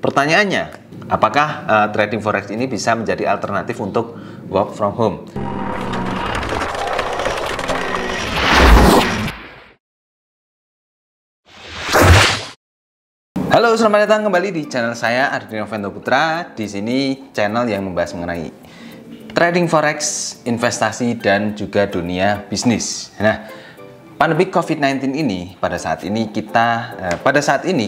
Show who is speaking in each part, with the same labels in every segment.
Speaker 1: Pertanyaannya, apakah trading forex ini bisa menjadi alternatif untuk work from home? Halo, selamat datang kembali di channel saya Ardi Novento Putra. Di sini channel yang membahas mengenai trading forex, investasi, dan juga dunia bisnis. Nah, pandemi COVID-19 ini pada saat ini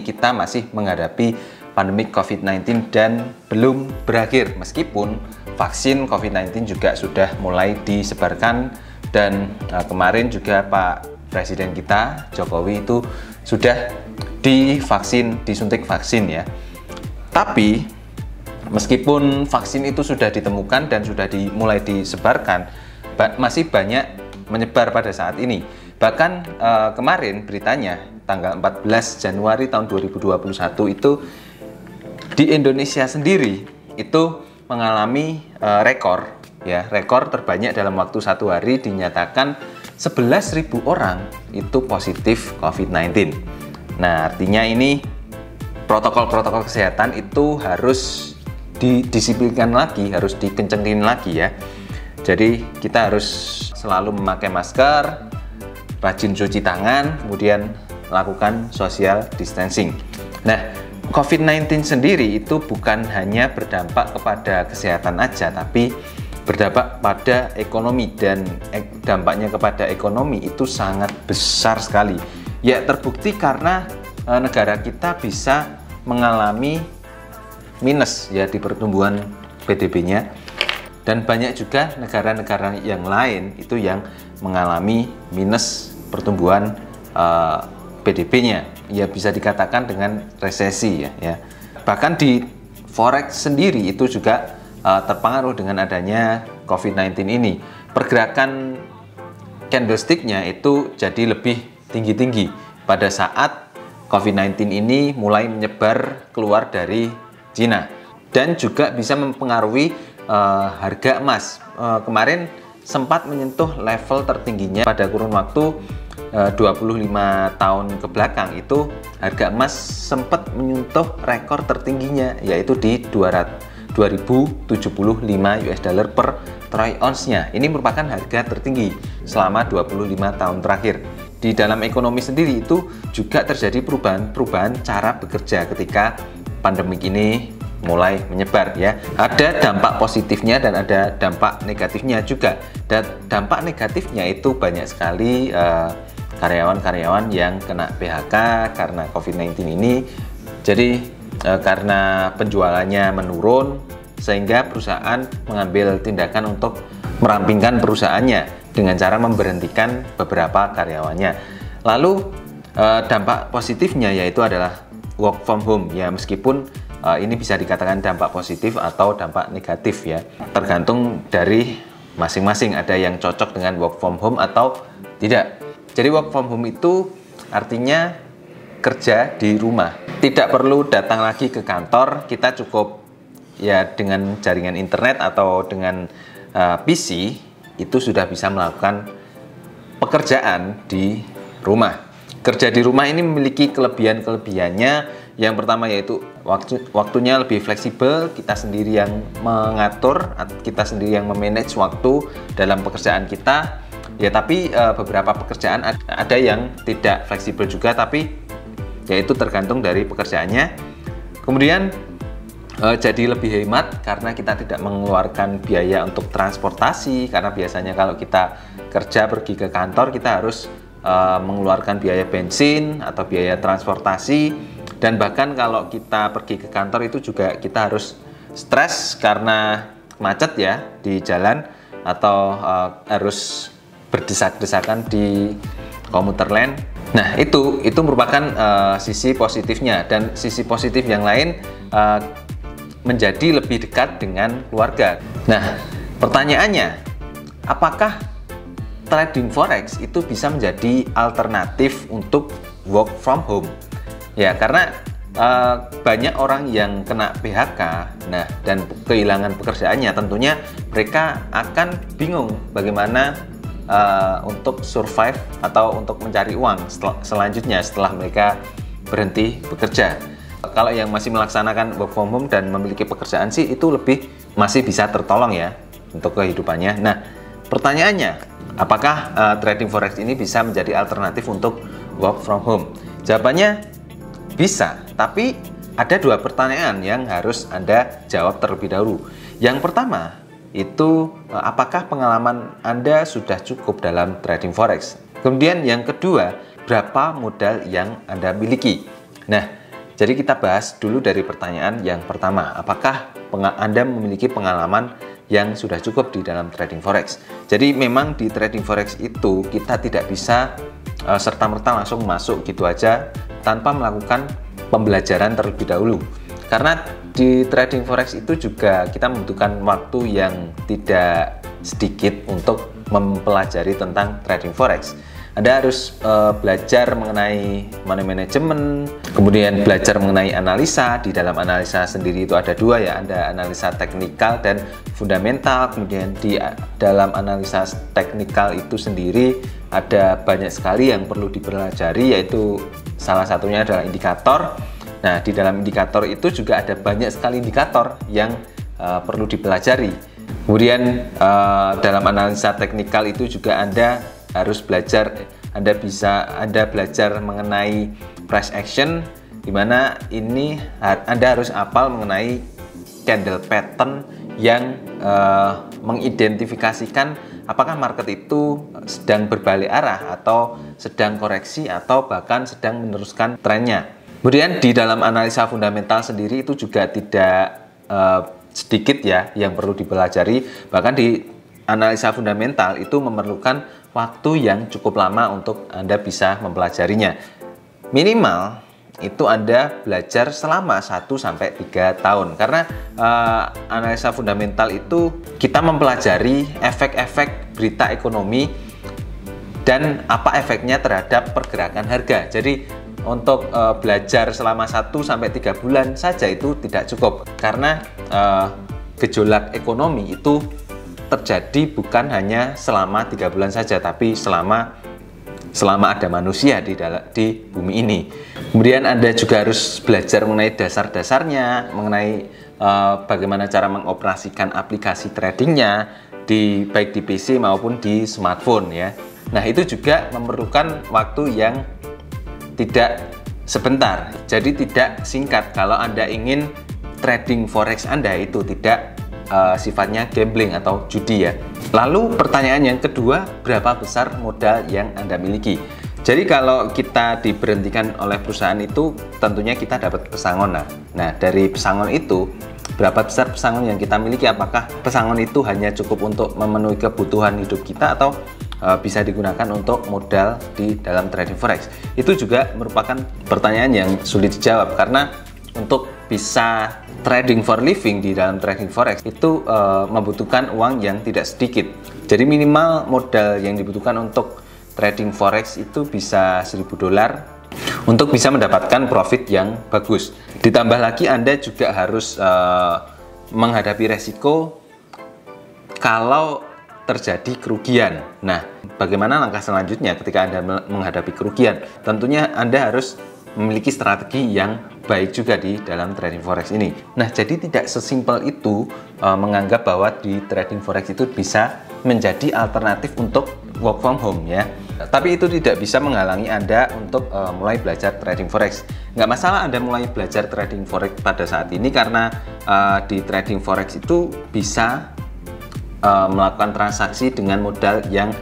Speaker 1: kita masih menghadapi pandemi COVID-19 dan belum berakhir, meskipun vaksin COVID-19 juga sudah mulai disebarkan dan kemarin juga Pak Presiden kita Jokowi itu sudah disuntik vaksin ya. Tapi meskipun vaksin itu sudah ditemukan dan sudah mulai disebarkan, masih banyak menyebar pada saat ini. Bahkan kemarin beritanya tanggal 14 Januari tahun 2021 itu di Indonesia sendiri itu mengalami rekor terbanyak dalam waktu satu hari, dinyatakan 11.000 orang itu positif COVID-19. Nah, artinya ini protokol-protokol kesehatan itu harus didisiplinkan lagi, harus dikencengin lagi ya. Jadi kita harus selalu memakai masker, rajin cuci tangan, kemudian lakukan social distancing. Nah, COVID-19 sendiri itu bukan hanya berdampak kepada kesehatan aja, tapi berdampak pada ekonomi, dan dampaknya kepada ekonomi itu sangat besar sekali. Ya, terbukti karena negara kita bisa mengalami minus ya di pertumbuhan PDB-nya, dan banyak juga negara-negara yang lain itu yang mengalami minus pertumbuhan PDB-nya. Ya, bisa dikatakan dengan resesi ya. Bahkan di forex sendiri itu juga terpengaruh dengan adanya COVID-19 ini. Pergerakan candlestick-nya itu jadi lebih tinggi-tinggi pada saat COVID-19 ini mulai menyebar keluar dari Cina, dan juga bisa mempengaruhi harga emas. Kemarin sempat menyentuh level tertingginya pada kurun waktu 25 tahun ke belakang. Itu harga emas sempat menyentuh rekor tertingginya, yaitu di 2.075 US dollar per troy ounce-nya. Ini merupakan harga tertinggi selama 25 tahun terakhir. Di dalam ekonomi sendiri itu juga terjadi perubahan cara bekerja ketika pandemik ini mulai menyebar ya. Ada dampak positifnya dan ada dampak negatifnya juga. Dan dampak negatifnya itu banyak sekali karyawan-karyawan yang kena PHK karena COVID-19 ini. Jadi karena penjualannya menurun, sehingga perusahaan mengambil tindakan untuk merampingkan perusahaannya dengan cara memberhentikan beberapa karyawannya. Lalu dampak positifnya yaitu adalah work from home ya, meskipun ini bisa dikatakan dampak positif atau dampak negatif ya, tergantung dari masing-masing. Ada yang cocok dengan work from home atau tidak. Jadi work from home itu artinya kerja di rumah, tidak perlu datang lagi ke kantor. Kita cukup ya dengan jaringan internet atau dengan PC itu sudah bisa melakukan pekerjaan di rumah. Kerja di rumah ini memiliki kelebihan-kelebihannya. Yang pertama yaitu waktunya lebih fleksibel, kita sendiri yang mengatur, kita sendiri yang memanage waktu dalam pekerjaan kita. Ya, tapi beberapa pekerjaan ada yang tidak fleksibel juga, tapi yaitu tergantung dari pekerjaannya. Kemudian jadi lebih hemat karena kita tidak mengeluarkan biaya untuk transportasi, karena biasanya kalau kita kerja pergi ke kantor kita harus mengeluarkan biaya bensin atau biaya transportasi, dan bahkan kalau kita pergi ke kantor itu juga kita harus stres karena macet ya di jalan, atau harus berdesak-desakan di komuter lain. Nah, itu merupakan sisi positifnya. Dan sisi positif yang lain menjadi lebih dekat dengan keluarga. Nah, pertanyaannya, apakah trading forex itu bisa menjadi alternatif untuk work from home? Ya, karena banyak orang yang kena PHK, nah, dan kehilangan pekerjaannya, tentunya mereka akan bingung bagaimana untuk survive atau untuk mencari uang selanjutnya setelah mereka berhenti bekerja. Kalau yang masih melaksanakan work from home dan memiliki pekerjaan sih itu masih bisa tertolong ya untuk kehidupannya. Nah, pertanyaannya, apakah trading forex ini bisa menjadi alternatif untuk work from home? Jawabannya bisa, tapi ada dua pertanyaan yang harus Anda jawab terlebih dahulu. Yang pertama itu, apakah pengalaman Anda sudah cukup dalam trading forex? Kemudian yang kedua, berapa modal yang Anda miliki? Nah, jadi kita bahas dulu dari pertanyaan yang pertama, apakah Anda memiliki pengalaman yang sudah cukup di dalam trading forex? Jadi memang di trading forex itu kita tidak bisa serta-merta langsung masuk gitu aja tanpa melakukan pembelajaran terlebih dahulu. Karena di trading forex itu juga kita membutuhkan waktu yang tidak sedikit untuk mempelajari tentang trading forex. Anda harus belajar mengenai money management, kemudian belajar mengenai analisa. Di dalam analisa sendiri itu ada dua ya, ada analisa teknikal dan fundamental. Kemudian di dalam analisa teknikal itu sendiri ada banyak sekali yang perlu dipelajari, yaitu salah satunya adalah indikator. Nah, di dalam indikator itu juga ada banyak sekali indikator yang perlu dipelajari. Kemudian dalam analisa teknikal itu juga Anda harus belajar, Anda belajar mengenai price action, di mana ini Anda harus hafal mengenai candle pattern yang mengidentifikasikan apakah market itu sedang berbalik arah atau sedang koreksi atau bahkan sedang meneruskan trennya. Kemudian di dalam analisa fundamental sendiri itu juga tidak sedikit ya yang perlu dipelajari. Bahkan di analisa fundamental itu memerlukan waktu yang cukup lama untuk Anda bisa mempelajarinya. Minimal itu Anda belajar selama 1-3 tahun, karena analisa fundamental itu kita mempelajari efek-efek berita ekonomi dan apa efeknya terhadap pergerakan harga. Jadi untuk belajar selama 1-3 bulan saja itu tidak cukup, karena gejolak ekonomi itu terjadi bukan hanya selama 3 bulan saja, tapi selama ada manusia di bumi ini. Kemudian Anda juga harus belajar mengenai dasar-dasarnya, mengenai bagaimana cara mengoperasikan aplikasi tradingnya baik di PC maupun di smartphone ya. Nah, itu juga memerlukan waktu yang tidak sebentar, jadi tidak singkat. Kalau Anda ingin trading forex Anda itu tidak sifatnya gambling atau judi ya. Lalu pertanyaan yang kedua, berapa besar modal yang Anda miliki? Jadi kalau kita diberhentikan oleh perusahaan itu tentunya kita dapat pesangon. Nah, dari pesangon itu berapa besar pesangon yang kita miliki? Apakah pesangon itu hanya cukup untuk memenuhi kebutuhan hidup kita atau bisa digunakan untuk modal di dalam trading forex? Itu juga merupakan pertanyaan yang sulit dijawab, karena untuk bisa trading for living di dalam trading forex itu membutuhkan uang yang tidak sedikit. Jadi minimal modal yang dibutuhkan untuk trading forex itu bisa $1.000 untuk bisa mendapatkan profit yang bagus. Ditambah lagi Anda juga harus menghadapi resiko kalau terjadi kerugian. Nah, bagaimana langkah selanjutnya ketika Anda menghadapi kerugian? Tentunya Anda harus memiliki strategi yang baik juga di dalam trading forex ini. Nah, jadi tidak sesimpel itu menganggap bahwa di trading forex itu bisa menjadi alternatif untuk work from home ya. Tapi itu tidak bisa menghalangi Anda untuk mulai belajar trading forex. Nggak masalah Anda mulai belajar trading forex pada saat ini, karena di trading forex itu bisa melakukan transaksi dengan modal yang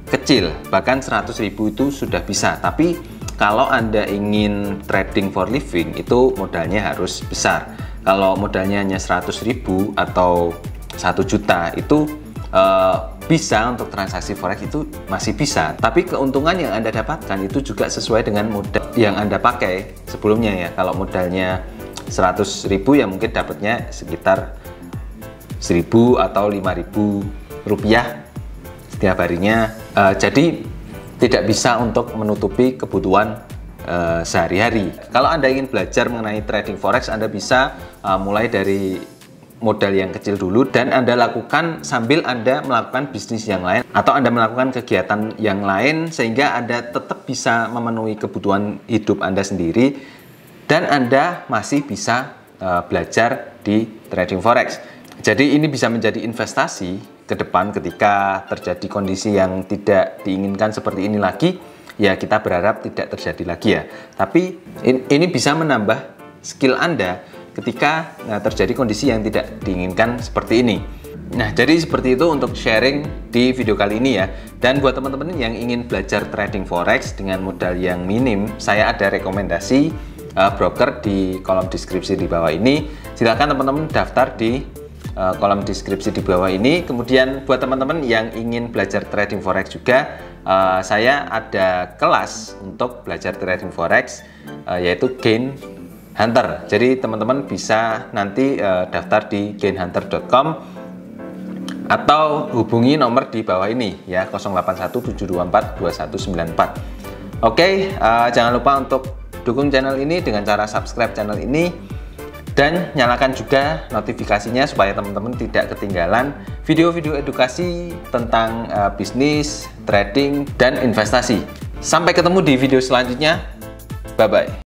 Speaker 1: kecil, bahkan 100.000 itu sudah bisa. Tapi kalau Anda ingin trading for living itu modalnya harus besar. Kalau modalnya hanya 100.000 atau 1 juta itu bisa untuk transaksi forex itu masih bisa. Tapi keuntungan yang Anda dapatkan itu juga sesuai dengan modal yang Anda pakai sebelumnya ya. Kalau modalnya 100.000 ya mungkin dapatnya sekitar 1.000 atau 5.000 rupiah setiap harinya. Jadi tidak bisa untuk menutupi kebutuhan sehari-hari. Kalau Anda ingin belajar mengenai trading forex, Anda bisa mulai dari modal yang kecil dulu dan Anda lakukan sambil Anda melakukan bisnis yang lain atau Anda melakukan kegiatan yang lain, sehingga Anda tetap bisa memenuhi kebutuhan hidup Anda sendiri dan Anda masih bisa belajar di trading forex. Jadi ini bisa menjadi investasi ke depan ketika terjadi kondisi yang tidak diinginkan seperti ini lagi. Ya kita berharap tidak terjadi lagi ya. Tapi ini bisa menambah skill Anda ketika terjadi kondisi yang tidak diinginkan seperti ini. Nah, jadi seperti itu untuk sharing di video kali ini ya. Dan buat teman-teman yang ingin belajar trading forex dengan modal yang minim, saya ada rekomendasi broker di kolom deskripsi di bawah ini. Silakan teman-teman daftar di kolom deskripsi di bawah ini. Kemudian buat teman-teman yang ingin belajar trading forex juga, saya ada kelas untuk belajar trading forex, yaitu Gain Hunter. Jadi teman-teman bisa nanti daftar di gainhunter.com atau hubungi nomor di bawah ini ya, 0817242194. Oke, jangan lupa untuk dukung channel ini dengan cara subscribe channel ini dan nyalakan juga notifikasinya supaya teman-teman tidak ketinggalan video-video edukasi tentang bisnis, trading, dan investasi. Sampai ketemu di video selanjutnya. Bye-bye.